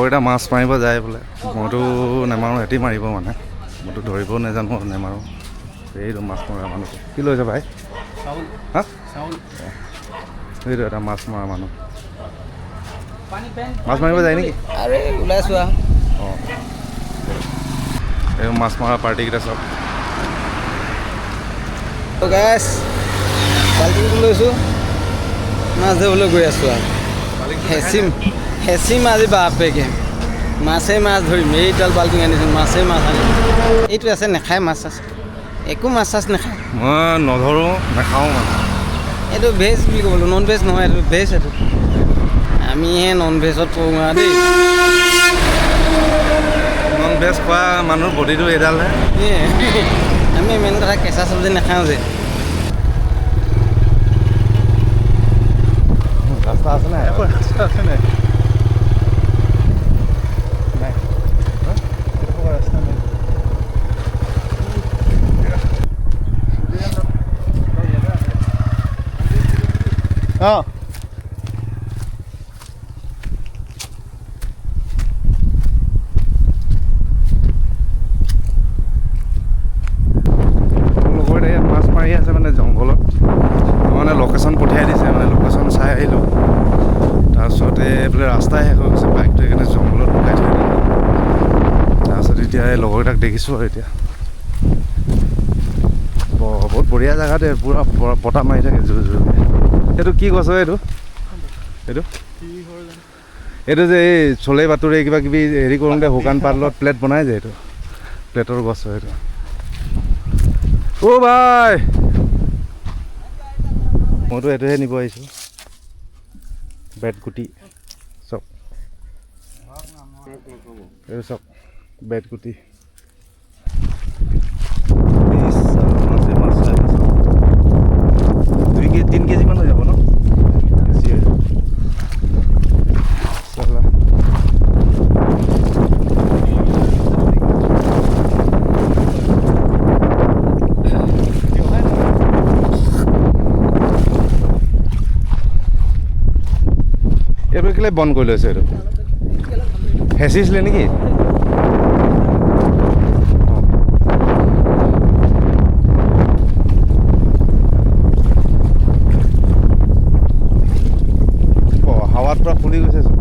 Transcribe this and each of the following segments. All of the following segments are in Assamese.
লগৰ এটা মাছ মাৰিব যায় বোলে মইতো নেমাৰোঁ সিহঁতি মাৰিব মানে মইতো ধৰিব নাজানো নেমাৰোঁ এইটো মাছ মৰা মানুহটো কি লৈছে ভাই হা এইটো এটা মাছ মৰা মানুহ মাছ মাৰিব যায় নেকি আৰে ওলাইছোঁ আৰু অঁ এই মাছ মৰা পাৰ্টিকেইটা চব গাইছ বাল্টিংটো লৈছোঁ মাছ ধৰিবলৈ গৈ আছোঁ আৰু হেঁচিম আজি বাপেকে মাছেই মাছ ধৰিম এইডাল বাল্টিং আনিছোঁ মাছেই মাছ আনিম এইটো আছে নাখায় মাছ চাছ একো মাছ চাছ নাখায় মই নধৰোঁ নাখাওঁ মানে এইটো ভেজ বুলি ক'বলৈ নন ভেজ নহয় এইটো ভেজ এইটো আমিহে নন ভেজত পৰোঁ আৰু দেই নন ভেজ খোৱা মানুহৰ বডিটো এডালহে আমি মেইন কথা কেঁচা চব্জি নাখাওঁ যে ৰাস্তা আছে নাই ৰাস্তা আছে নাই অঁ লগৰ ইয়াত মাছ মাৰি আছে মানে জংঘলত মানে লোকেশ্যন পঠিয়াই দিছে মানে লোকেশ্যন চাই আহিলোঁ তাৰপিছতে বোলে ৰাস্তাই শেষ হৈ গৈছে বাইকটো সেইকাৰণে জংঘলত লগাই থৈ দিলে তাৰপিছত এতিয়া এই লগৰকেইটাক দেখিছোঁ আৰু এতিয়া বহুত বঢ়িয়া জেগাতে পূৰা বতাহ মাৰি থাকে জোৰ জোৰকৈ এইটো কি গছ হয় এইটো এইটো যে এই চলে বাতৰি কিবা কিবি হেৰি কৰোঁতে শুকান পাতলত প্লেট বনাই যে এইটো প্লেটৰ গছ হয় এইটো অ' ভাই মইতো এইটোহে নিব আহিছোঁ বেট গুটি চব এইটো চব বেট গুটি তিন কেজিমান হৈ যাব ন বেছি হৈ যাব এইটো কেলে বন্ধ কৰি লৈছে এইটো হেঁচিছিলে নেকি হাৱাত পূৰা ফুলি গৈছে চোন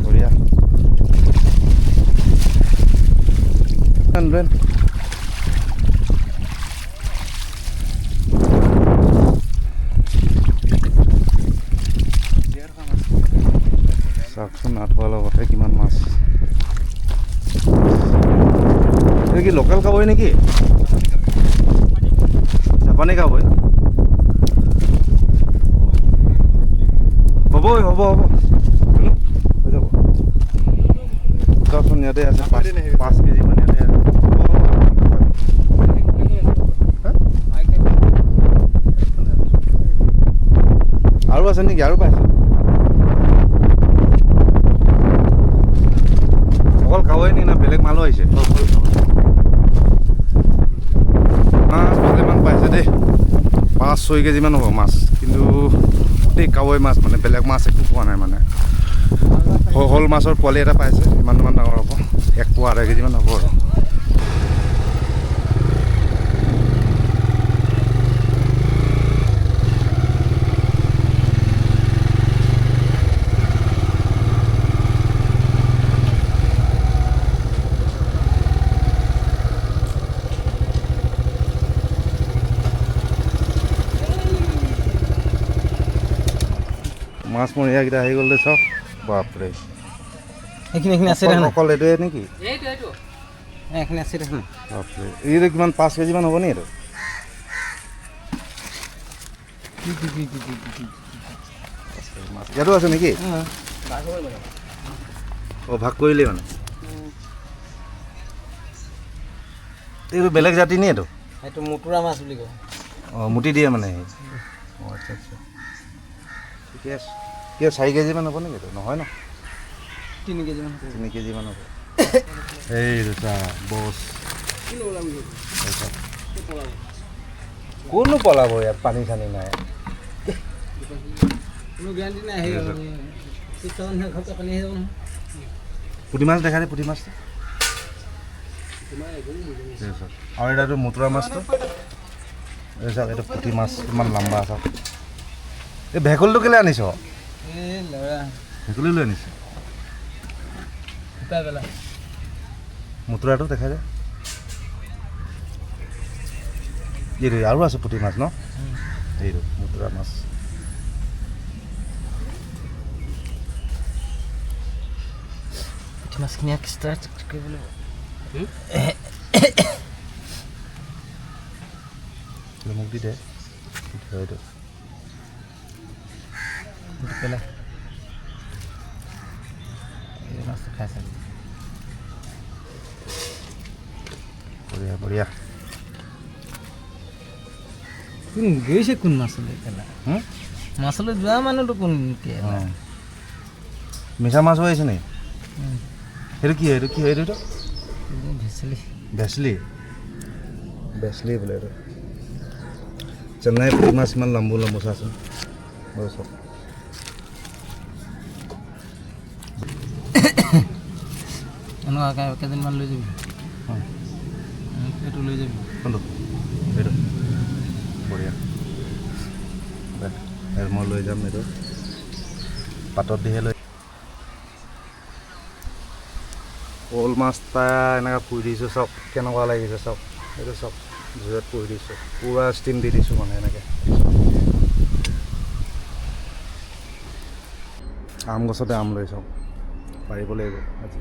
বঢ়িয়া চাওকচোন আঠুৱাৰ লগতে কিমান মাছ এইটো কি লোকেল কাৱৈ নেকি জাপানী কাৱৈ হ'ব হৈ যাব চাওকচোন ইয়াতে আছে 5 কেজিমান ইয়াতে আছে আৰু আছে নেকি আৰু পাইছে অকল কাৱৈ নি না বেলেগ মালো আহিছে মাছ ভালেমান পাইছে দেই 5-6 কেজিমান হ'ব মাছ কিন্তু গোটেই কাৱৈ মাছ মানে বেলেগ মাছ একো পোৱা নাই মানে শ'ল মাছৰ পোৱালি এটা পাইছে ইমান ডাঙৰ হ'ব 1 পোৱা 2 কেজিমান হ'ব আৰু মাছ মৰিয়াকেইটা আহি গ'ল চব বাপৰে এইখিনি আছে অকল এইটোৱে নেকি এইখিনি আছে দেখোন বাপৰে এইটো কিমান 5 কেজিমান হ'ব নি এইটো ইয়াতো আছে নেকি অঁ ভাগ কৰিলেই মানে এইটো বেলেগ জাতি নি এইটো সেইটো মুতুৰা মাছ বুলি কয় অঁ মুটি দিয়ে মানে অঁ আচ্ছা ঠিকে আছে কি 4 কেজিমান হ'ব নেকি এইটো নহয় ন 3 কেজিমান 3 কেজিমান হ'ব এই দুটা বছ কোনো পলাব ইয়াত পানী চানী নাই কোনো গ্যাৰাণ্টি নাই আহি ঘপকে পানী আহি যাব নহয় পুঠি মাছ দেখা দে পুঠি মাছ আৰু এটাতো মুতুৰা মাছটো এই চাওক এইটো পুঠি মাছ ইমান লম্বা চাওক এই ভেকুলটো কেলৈ আনিছ এই ল'ৰা ভেকুলি লৈ আনিছ শুকাই পেলাই মুতুৰাটো দেখা যায় এইটো আৰু আছে পুঠি মাছ ন এইটো মুতুৰা মাছ পুঠি মাছখিনি এক্সট্ৰা কৰিব লাগিব মোক দি দে এইটো পেলাই এই মাছটো খাই চাবি বঢ়িয়া বঢ়িয়া কোন গৈছে কোন মাছলৈ পেলাই মাছলৈ যোৱা মানুহটো কোন মিছা মাছো আহিছে নেকি সেইটো কি এইটো কি এইটো ভেচেলি ভেচলি ভেচলি বোলে এইটো চেন্নাই পুঠি মাছ ইমান লম্বু লম্বু চাচোন চব এনেকুৱা কেইদিনমান লৈ যাবি এইটো লৈ যাবি কোনটো এইটো বঢ়িয়া মই লৈ যাম এইটো পাতত দিহে লৈ শ'ল মাছ এটা এনেকৈ পুৰি দিছোঁ চাওক কেনেকুৱা লাগিছে চাওক এইটো চাওক জুইত পুৰি দিছোঁ পূৰা ষ্টিম দি দিছোঁ মানে এনেকৈ আম গছতে আম লৈ চাওক পাৰিব লাগিব আজি